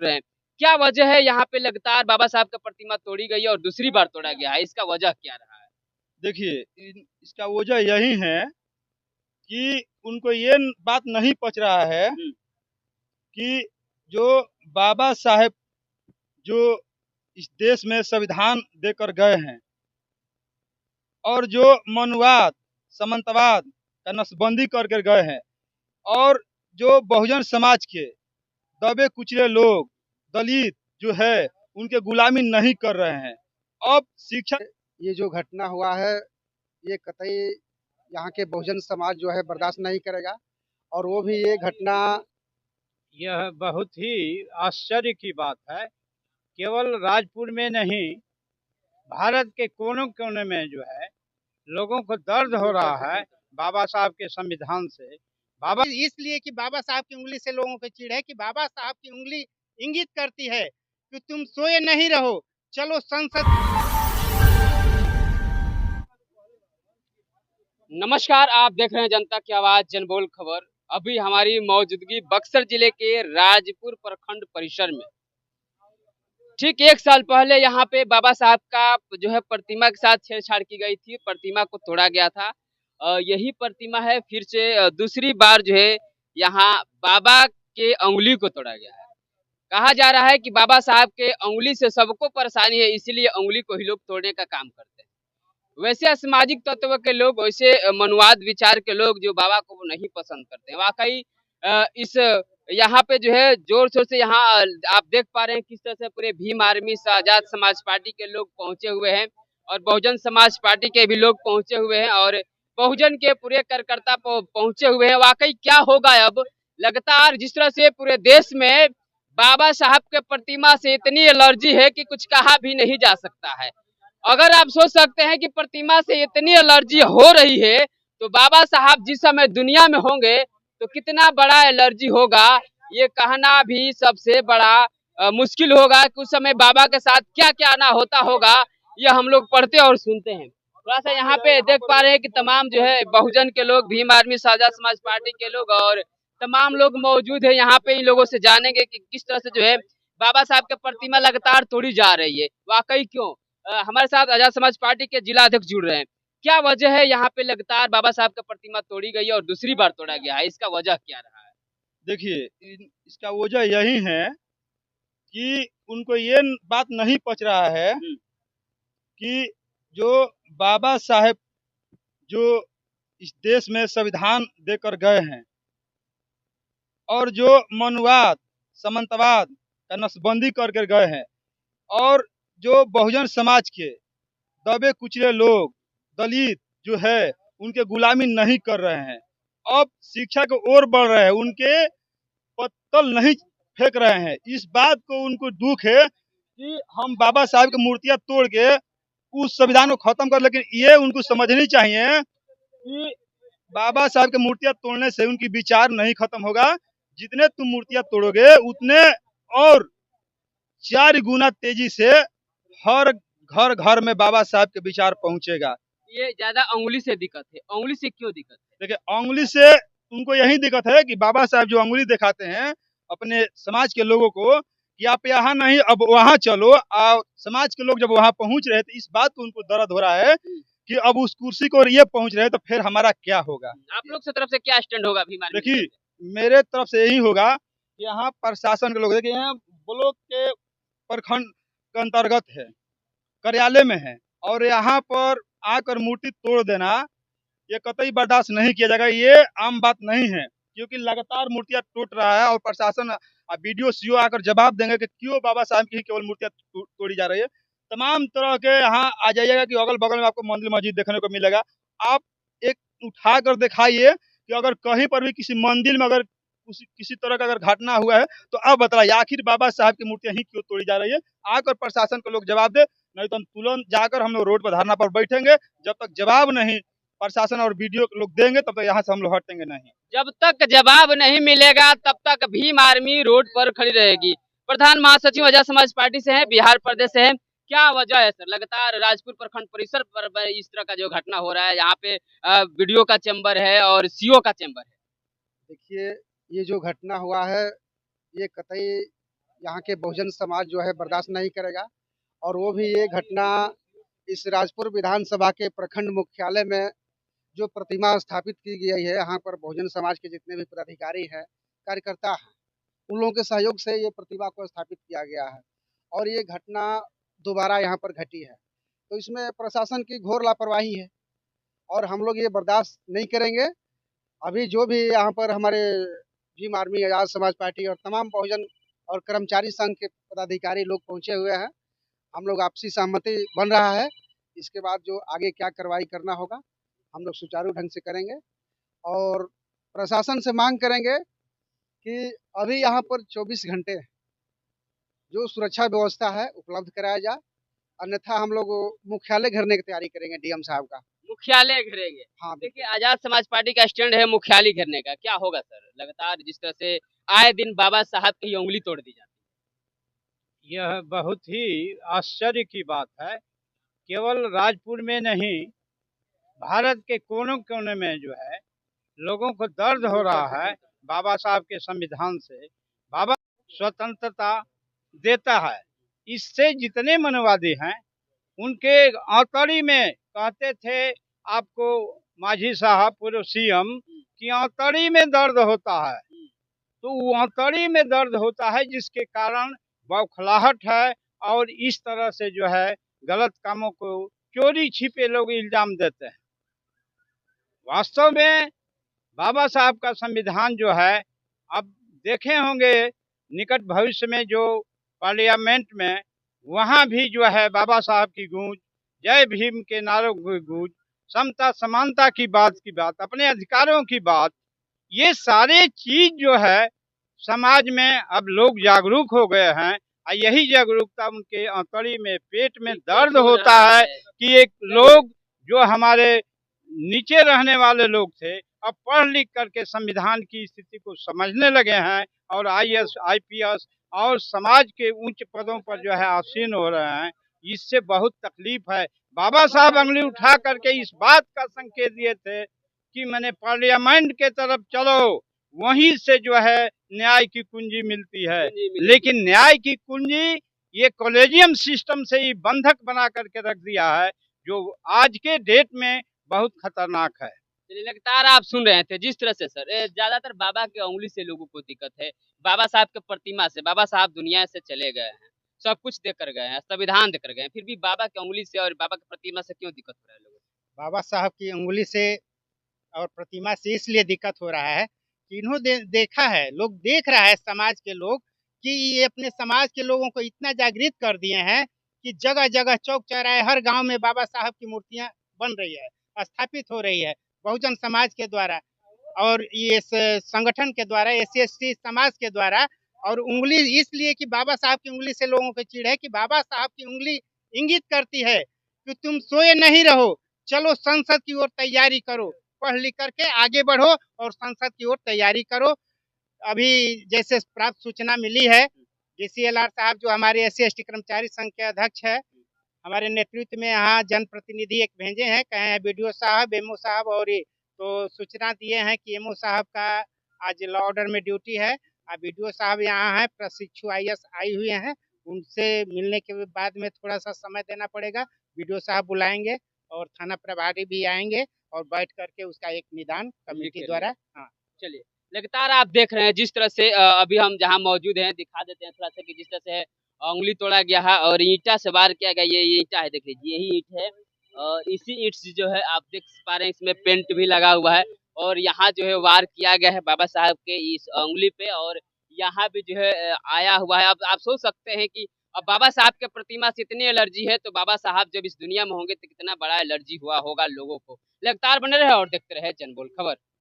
रहे हैं। क्या वजह है यहाँ पे लगातार बाबा साहब का प्रतिमा तोड़ी गई है और दूसरी बार तोड़ा गया है, इसका वजह क्या रहा है? देखिए, इसका वजह यही है कि उनको ये बात नहीं पच रहा है कि जो बाबा साहेब जो इस देश में संविधान देकर गए हैं और जो मनुवाद, सामंतवाद का नसबंदी करके गए हैं और जो बहुजन समाज के दबे कुचले लोग, दलित जो है, उनके गुलामी नहीं कर रहे हैं। अब शिक्षा ये जो घटना हुआ है, ये कतई यहाँ के बहुजन समाज जो है बर्दाश्त नहीं करेगा। और वो भी ये घटना यह बहुत ही आश्चर्य की बात है। केवल राजपुर में नहीं, भारत के कोनों कोने में जो है लोगों को दर्द हो रहा है बाबा साहब के संविधान से। बाबा इसलिए कि बाबा साहब की उंगली से लोगों को चिढ़ है कि बाबा साहब की उंगली इंगित करती है कि तुम सोए नहीं रहो, चलो संसद। नमस्कार, आप देख रहे हैं जनता की आवाज जनबोल खबर। अभी हमारी मौजूदगी बक्सर जिले के राजपुर प्रखंड परिसर में। ठीक 1 साल पहले यहाँ पे बाबा साहब का जो है प्रतिमा के साथ छेड़छाड़ की गई थी, प्रतिमा को तोड़ा गया था। यही प्रतिमा है, फिर से दूसरी बार जो है यहाँ बाबा के अंगुली को तोड़ा गया है। कहा जा रहा है कि बाबा साहब के अंगुली से सबको परेशानी है, इसीलिए अंगुली को ही लोग तोड़ने का काम करते हैं। वैसे असामाजिक तत्व के लोग, वैसे मनुवाद विचार के लोग जो बाबा को नहीं पसंद करते हैं, वाकई इस यहाँ पे जो है जोर शोर से यहाँ आप देख पा रहे हैं किस तरह से पूरे भीम आर्मी से आजाद समाज पार्टी के लोग पहुंचे हुए हैं और बहुजन समाज पार्टी के भी लोग पहुंचे हुए हैं और बहुजन के पूरे कार्यकर्ता पहुंचे हुए हैं। वाकई क्या होगा अब, लगातार जिस तरह से पूरे देश में बाबा साहब के प्रतिमा से इतनी एलर्जी है कि कुछ कहा भी नहीं जा सकता है। अगर आप सोच सकते हैं कि प्रतिमा से इतनी एलर्जी हो रही है तो बाबा साहब जिस समय दुनिया में होंगे तो कितना बड़ा एलर्जी होगा, ये कहना भी सबसे बड़ा मुश्किल होगा कि उस समय बाबा के साथ क्या क्या ना होता होगा। ये हम लोग पढ़ते और सुनते हैं। थोड़ा सा यहाँ पे देख पा रहे हैं कि तमाम जो है बहुजन के लोग, भीम आर्मी साझा समाज पार्टी के लोग और तमाम लोग मौजूद है यहाँ पे। इन लोगों से जानेंगे कि किस तरह से जो है बाबा साहब की प्रतिमा लगातार तोड़ी जा रही है, वाकई क्यों। हमारे साथ आजाद समाज पार्टी के जिला अध्यक्ष जुड़ रहे हैं। क्या वजह है यहाँ पे लगातार बाबा साहब का प्रतिमा तोड़ी गई है और दूसरी बार तोड़ा गया है, इसका वजह क्या रहा है? देखिए, इसका वजह यही है कि उनको ये बात नहीं पच रहा है कि जो बाबा साहेब जो इस देश में संविधान देकर गए हैं और जो मनुवाद, सामंतवाद का नसबंदी करके गए हैं और जो बहुजन समाज के दबे कुचले लोग, दलित जो है, उनके गुलामी नहीं कर रहे हैं। अब शिक्षा की ओर बढ़ रहे हैं, उनके पत्तल नहीं फेंक रहे हैं। इस बात को उनको दुख है कि हम बाबा साहब की मूर्तियां तोड़ के उस संविधान को खत्म कर, लेकिन ये उनको समझनी चाहिए कि बाबा साहब की मूर्तियां तोड़ने से उनकी विचार नहीं खत्म होगा। जितने तुम मूर्तियां तोड़ोगे उतने और 4 गुना तेजी से हर घर घर में बाबा साहब के विचार पहुंचेगा। ये ज्यादा अंगुली से दिक्कत है, अंगुली से क्यों दिक्कत है? देखिए, अंगुली से उनको यही दिक्कत है कि बाबा साहब जो अंगुली दिखाते हैं अपने समाज के लोगों को कि आप यहाँ नहीं अब वहाँ चलो, समाज के लोग जब वहाँ पहुंच रहे तो इस बात को उनको दर्द हो रहा है कि अब उस कुर्सी को ये पहुंच रहे तो फिर हमारा क्या होगा। आप लोग से तरफ से क्या स्टैंड होगा भीम आर्मी? देखिए, मेरे तरफ से यही होगा कि यहाँ प्रशासन के लोग, देखिए यहाँ ब्लॉक के प्रखंड के अंतर्गत है, कार्यालय में है, और यहाँ पर आकर मूर्ति तोड़ देना ये कतई बर्दाश्त नहीं किया जाएगा। ये आम बात नहीं है, क्योंकि लगातार मूर्तियां टूट रहा है और प्रशासन बीडीओ सीओ आकर जवाब देंगे कि क्यों बाबा साहब की केवल मूर्तियां तोड़ी जा रही है। तमाम तरह के यहाँ आ जाइएगा कि अगल बगल में आपको मंदिर मस्जिद देखने को मिलेगा। आप एक उठा कर दिखाइए कि अगर कहीं पर भी किसी मंदिर में अगर किसी तरह का अगर घटना हुआ है तो अब बताइए आखिर बाबा साहब की मूर्तियां ही क्यों तोड़ी जा रही है। आकर प्रशासन को लोग जवाब दे, नहीं तो हम तुरंत जाकर हम लोग रोड पर धरना पर बैठेंगे। जब तक जवाब नहीं प्रशासन और वीडियो के लोग देंगे तब तक यहाँ से हम लोग हटेंगे नहीं। जब तक जवाब नहीं मिलेगा तब तक भीम आर्मी रोड पर खड़ी रहेगी। प्रधान महासचिव आजाद समाज पार्टी से है, बिहार प्रदेश से है। क्या वजह है सर, लगातार राजपुर प्रखंड परिसर पर इस तरह का जो घटना हो रहा है, यहाँ पे वीडियो का चैम्बर है और सीओ का चैम्बर है? देखिए, ये जो घटना हुआ है, ये कतई यहाँ के बहुजन समाज जो है बर्दाश्त नहीं करेगा। और वो भी ये घटना इस राजपुर विधानसभा के प्रखंड मुख्यालय में जो प्रतिमा स्थापित की गई है, यहाँ पर बहुजन समाज के जितने भी पदाधिकारी हैं, कार्यकर्ता हैं, उन लोगों के सहयोग से ये प्रतिमा को स्थापित किया गया है और ये घटना दोबारा यहाँ पर घटी है। तो इसमें प्रशासन की घोर लापरवाही है और हम लोग ये बर्दाश्त नहीं करेंगे। अभी जो भी यहाँ पर हमारे भीम आर्मी, आज़ाद समाज पार्टी और तमाम बहुजन और कर्मचारी संघ के पदाधिकारी लोग पहुँचे हुए हैं। हम लोग आपसी सहमति बन रहा है। इसके बाद जो आगे क्या कार्रवाई करना होगा, हम लोग सुचारू ढंग से करेंगे और प्रशासन से मांग करेंगे कि अभी यहाँ पर 24 घंटे जो सुरक्षा व्यवस्था है उपलब्ध कराया जाए, अन्यथा हम लोग मुख्यालय घेरने की तैयारी करेंगे डीएम साहब का। मुख्यालय घेरेंगे? हाँ, देखिए, आजाद समाज पार्टी का स्टैंड है मुख्यालय घेरने का। क्या होगा सर, लगातार जिस तरह से आए दिन बाबा साहब की उंगली तोड़ दी जाती यह बहुत ही आश्चर्य की बात है। केवल राजपुर में नहीं, भारत के कोनों कोने में जो है लोगों को दर्द हो रहा है बाबा साहब के संविधान से। बाबा स्वतंत्रता देता है। इससे जितने मनवादी हैं उनके आंतड़ी में कहते थे आपको माझी साहब पूर्व सीएम की आंतड़ी में दर्द होता है। तो वो आंतड़ी में दर्द होता है जिसके कारण बौखलाहट है और इस तरह से जो है गलत कामों को चोरी छिपे लोग इल्जाम देते हैं। वास्तव में बाबा साहब का संविधान जो है, अब देखे होंगे निकट भविष्य में जो पार्लियामेंट में, वहाँ भी जो है बाबा साहब की गूंज, जय भीम के नारों की गूंज, समता समानता की बात, अपने अधिकारों की बात, ये सारे चीज जो है समाज में अब लोग जागरूक हो गए हैं। और यही जागरूकता उनके आंतड़ी में, पेट में दर्द होता है कि एक लोग जो हमारे नीचे रहने वाले लोग थे, अब पढ़ लिख करके संविधान की स्थिति को समझने लगे हैं और आईएएस, आईपीएस और समाज के उच्च पदों पर जो है आसीन हो रहे हैं। इससे बहुत तकलीफ है। बाबा साहब उंगली उठा करके इस बात का संकेत दिए थे कि मैंने पार्लियामेंट के तरफ चलो, वहीं से जो है न्याय की कुंजी मिलती है। लेकिन न्याय की कुंजी ये कॉलेजियम सिस्टम से ही बंधक बना करके रख दिया है, जो आज के डेट में बहुत खतरनाक है। चलिए, लगातार आप सुन रहे थे जिस तरह से सर ज्यादातर बाबा के उंगली से लोगों को दिक्कत है, बाबा साहब के प्रतिमा से। बाबा साहब दुनिया से चले गए हैं, सब कुछ देकर गए हैं, संविधान देकर गए हैं, फिर भी बाबा की उंगली से और बाबा की प्रतिमा से क्यों दिक्कत हो रहा है लोगों को? बाबा साहब की उंगली से और प्रतिमा से इसलिए दिक्कत हो रहा है कि इन्होंने देखा है, लोग देख रहा है समाज के लोग कि ये अपने समाज के लोगों को इतना जागृत कर दिए हैं कि जगह जगह चौक चौराहे हर गांव में बाबा साहब की मूर्तियां बन रही है, स्थापित हो रही है बहुजन समाज के द्वारा और ये संगठन के द्वारा, SC/ST समाज के द्वारा। और उंगली इसलिए कि बाबा साहब की उंगली से लोगों को चिढ़ है कि बाबा साहब की उंगली इंगित करती है कि तुम सोए नहीं रहो, चलो संसद की ओर तैयारी करो, पढ़ लिख करके आगे बढ़ो और संसद की ओर तैयारी करो। अभी जैसे प्राप्त सूचना मिली है, JCLR साहब जो हमारे SC/ST कर्मचारी संघ के अध्यक्ष है, हमारे नेतृत्व में यहाँ जनप्रतिनिधि एक भेजे हैं, कहे हैं BDO साहब, MO साहब, और ये तो सूचना दिए हैं कि MO साहब का आज लॉ ऑर्डर में ड्यूटी है। BDO साहब यहाँ है, प्रशिक्षु IAS आई हुए हैं, उनसे मिलने के बाद में थोड़ा सा समय देना पड़ेगा। BDO साहब बुलाएंगे और थाना प्रभारी भी आएंगे और बैठ करके उसका एक निदान कमेटी द्वारा। हाँ, चलिए, लगातार आप देख रहे हैं जिस तरह से अभी हम जहां मौजूद हैं, दिखा देते हैं थोड़ा सा कि जिस तरह से उंगली तोड़ा गया है और ईंटा से वार किया गया। ये ईंटा है, देख लीजिए, यही ईंट है और इसी ईंट से जो है आप देख पा रहे हैं, इसमें पेंट भी लगा हुआ है और यहाँ जो है वार किया गया है बाबा साहब के इस उंगली पे और यहाँ भी जो है आया हुआ है। अब आप सोच सकते हैं कि अब बाबा साहब के प्रतिमा से इतनी एलर्जी है, तो बाबा साहब जब इस दुनिया में होंगे तो कितना बड़ा एलर्जी हुआ होगा लोगों को। लगातार बने रहे और देखते रहे जनबोल खबर।